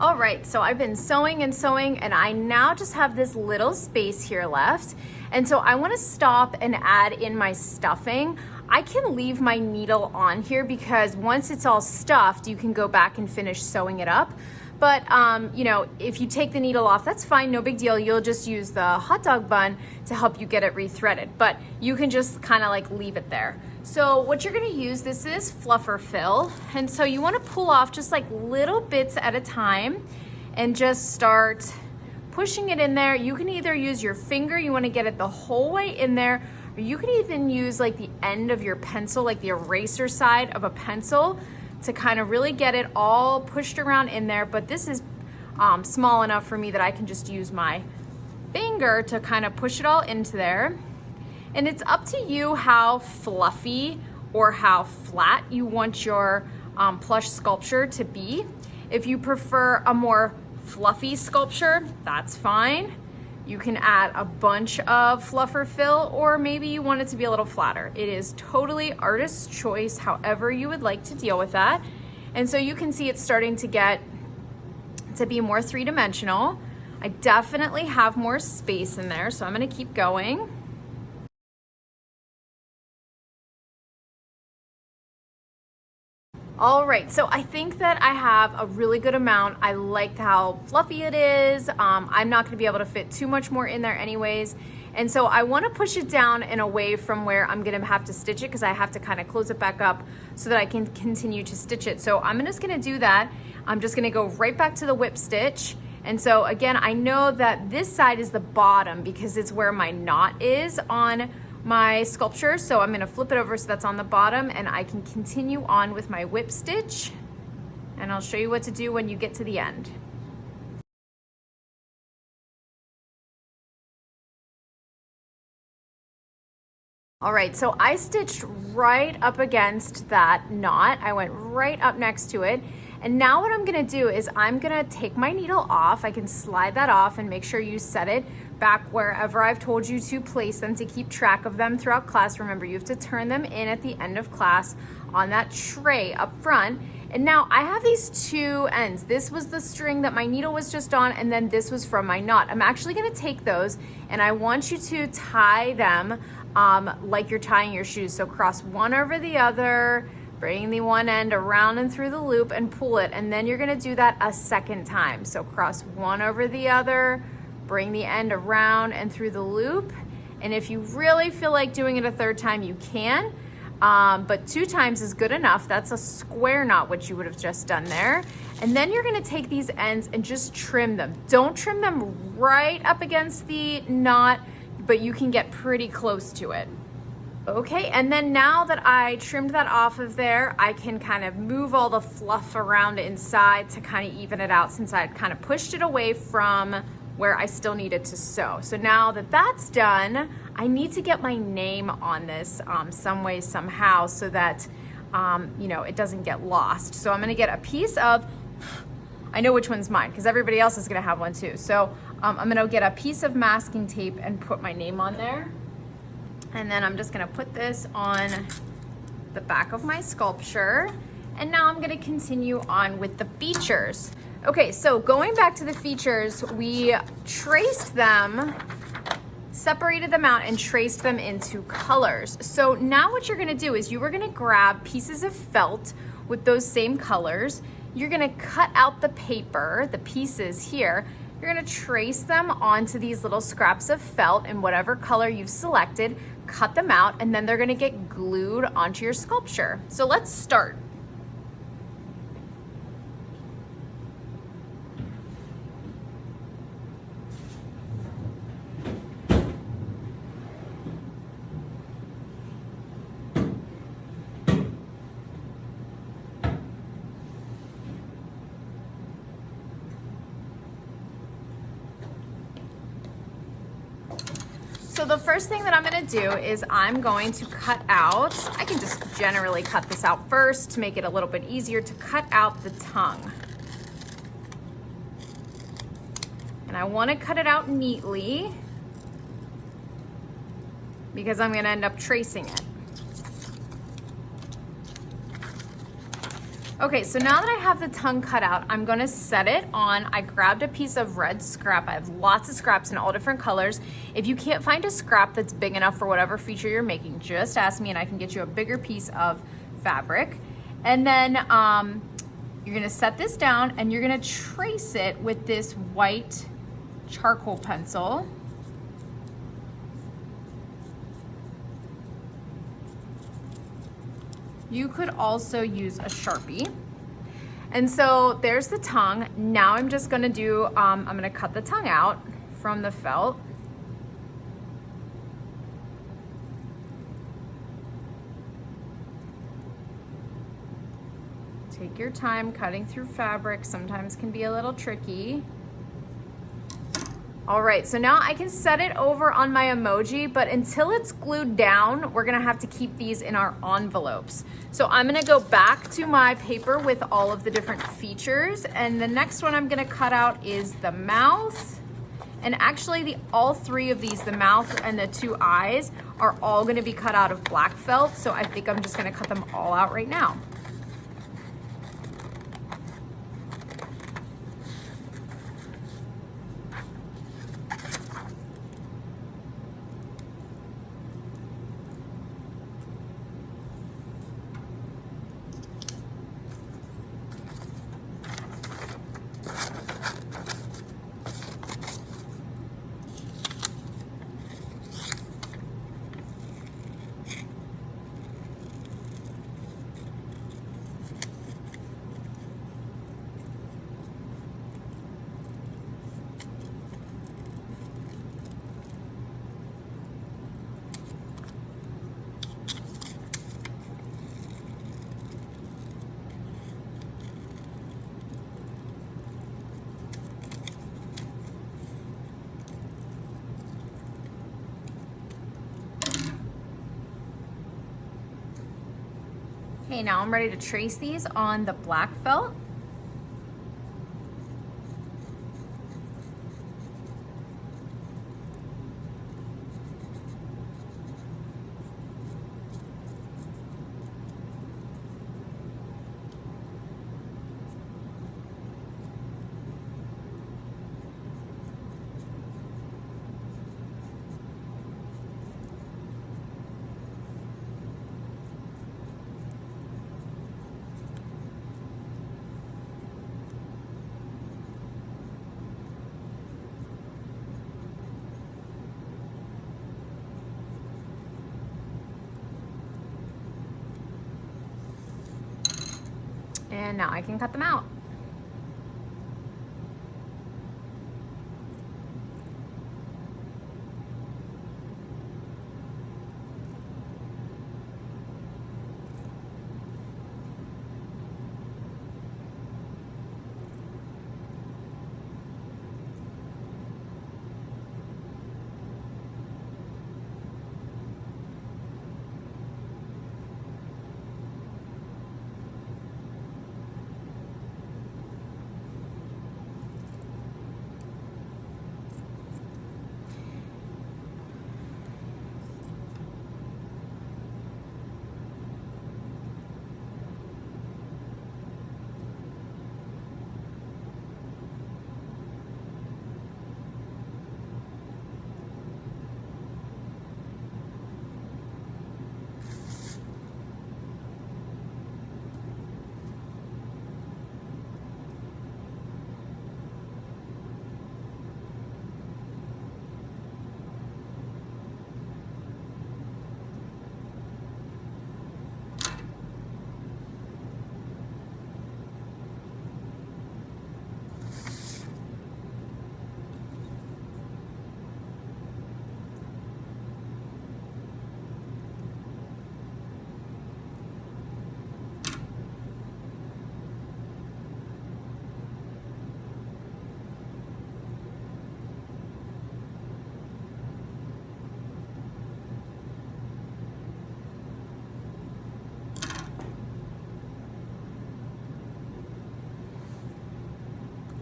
All right, so I've been sewing and sewing, and I now just have this little space here left. And so I want to stop and add in my stuffing. I can leave my needle on here because once it's all stuffed, you can go back and finish sewing it up. But you know, if you take the needle off, that's fine, no big deal. You'll just use the hot dog bun to help you get it rethreaded. But you can just kind of like leave it there. So what you're gonna use, this is Fluffer Fill. And so you wanna pull off just like little bits at a time and just start pushing it in there. You can either use your finger, you wanna get it the whole way in there, or you can even use like the end of your pencil, like the eraser side of a pencil, to kind of really get it all pushed around in there. But this is small enough for me that I can just use my finger to kind of push it all into there. And it's up to you how fluffy or how flat you want your plush sculpture to be. If you prefer a more fluffy sculpture, that's fine. You can add a bunch of Fluffer Fill, or maybe you want it to be a little flatter. It is totally artist's choice, however you would like to deal with that. And so you can see it's starting to get to be more three-dimensional. I definitely have more space in there, so I'm gonna keep going. All right, so I think that I have a really good amount. I like how fluffy it is. I'm not gonna be able to fit too much more in there anyways. And so I wanna push it down and away from where I'm gonna have to stitch it, because I have to kind of close it back up so that I can continue to stitch it. So I'm just gonna do that. I'm just gonna go right back to the whip stitch. And so again, I know that this side is the bottom because it's where my knot is on my sculpture. So I'm gonna flip it over so that's on the bottom, and I can continue on with my whip stitch, and I'll show you what to do when you get to the end. All right, so I stitched right up against that knot. I went right up next to it. And now what I'm gonna do is I'm gonna take my needle off. I can slide that off and make sure you set it back wherever I've told you to place them to keep track of them throughout class. Remember, you have to turn them in at the end of class on that tray up front. And now I have these two ends. This was the string that my needle was just on, and then this was from my knot. I'm actually gonna take those, and I want you to tie them like you're tying your shoes. So cross one over the other, bring the one end around and through the loop and pull it, and then you're gonna do that a second time. So cross one over the other, bring the end around and through the loop. And if you really feel like doing it a third time, you can, but 2 times is good enough. That's a square knot, which you would have just done there. And then you're gonna take these ends and just trim them. Don't trim them right up against the knot, but you can get pretty close to it. Okay, and then now that I trimmed that off of there, I can kind of move all the fluff around inside to kind of even it out, since I had kind of pushed it away from where I still needed to sew. So now that that's done, I need to get my name on this some way, somehow, so that you know, it doesn't get lost. So I'm gonna get a piece of, I know which one's mine because everybody else is gonna have one too. So I'm gonna get a piece of masking tape and put my name on there. And then I'm just gonna put this on the back of my sculpture. And now I'm gonna continue on with the features. Okay, so going back to the features, we traced them, separated them out and traced them into colors. So now what you're gonna do is you are gonna grab pieces of felt with those same colors. You're gonna cut out the paper, the pieces here. You're gonna trace them onto these little scraps of felt in whatever color you've selected, cut them out, and then they're gonna get glued onto your sculpture. So let's start. So the first thing that I'm gonna do is I'm going to cut out, I can just generally cut this out first to make it a little bit easier, to cut out the tongue. And I wanna cut it out neatly because I'm gonna end up tracing it. Okay, so now that I have the tongue cut out, I'm gonna set it on. I grabbed a piece of red scrap. I have lots of scraps in all different colors. If you can't find a scrap that's big enough for whatever feature you're making, just ask me and I can get you a bigger piece of fabric. And then you're gonna set this down and you're gonna trace it with this white charcoal pencil. You could also use a Sharpie. And so there's the tongue. Now I'm just gonna do, I'm gonna cut the tongue out from the felt. Take your time, cutting through fabric sometimes can be a little tricky. All right, so now I can set it over on my emoji, but until it's glued down, we're gonna have to keep these in our envelopes. So I'm gonna go back to my paper with all of the different features, and the next one I'm gonna cut out is the mouth. And actually all three of these, the mouth and the two eyes, are all gonna be cut out of black felt, so I think I'm just gonna cut them all out right now. Okay, now I'm ready to trace these on the black felt. And now I can cut them out.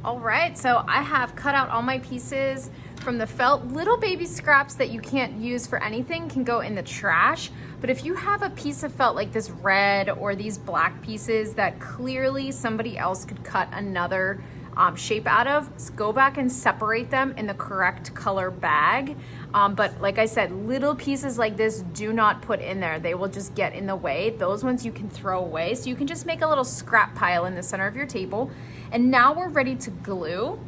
All right, so I have cut out all my pieces from the felt. Little baby scraps that you can't use for anything can go in the trash. But if you have a piece of felt like this red or these black pieces that clearly somebody else could cut another shape out of, go back and separate them in the correct color bag. But like I said, little pieces like this do not put in there. They will just get in the way. Those ones you can throw away. So you can just make a little scrap pile in the center of your table. And now we're ready to glue.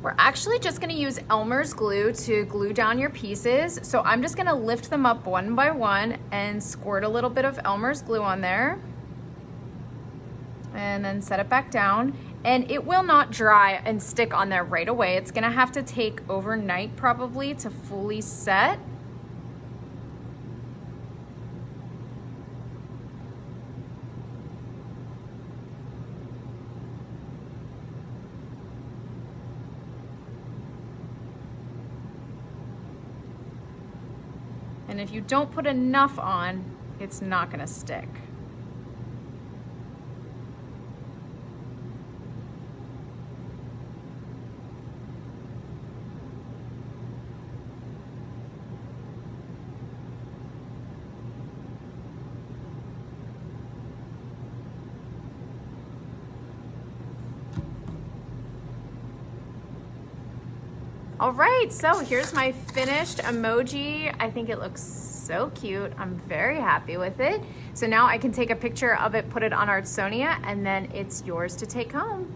We're actually just gonna use Elmer's glue to glue down your pieces. So I'm just gonna lift them up one by one and squirt a little bit of Elmer's glue on there. And then set it back down. And it will not dry and stick on there right away. It's gonna have to take overnight probably to fully set. And if you don't put enough on, it's not gonna stick. All right, so here's my finished emoji. I think it looks so cute. I'm very happy with it. So now I can take a picture of it, put it on Artsonia, and then it's yours to take home.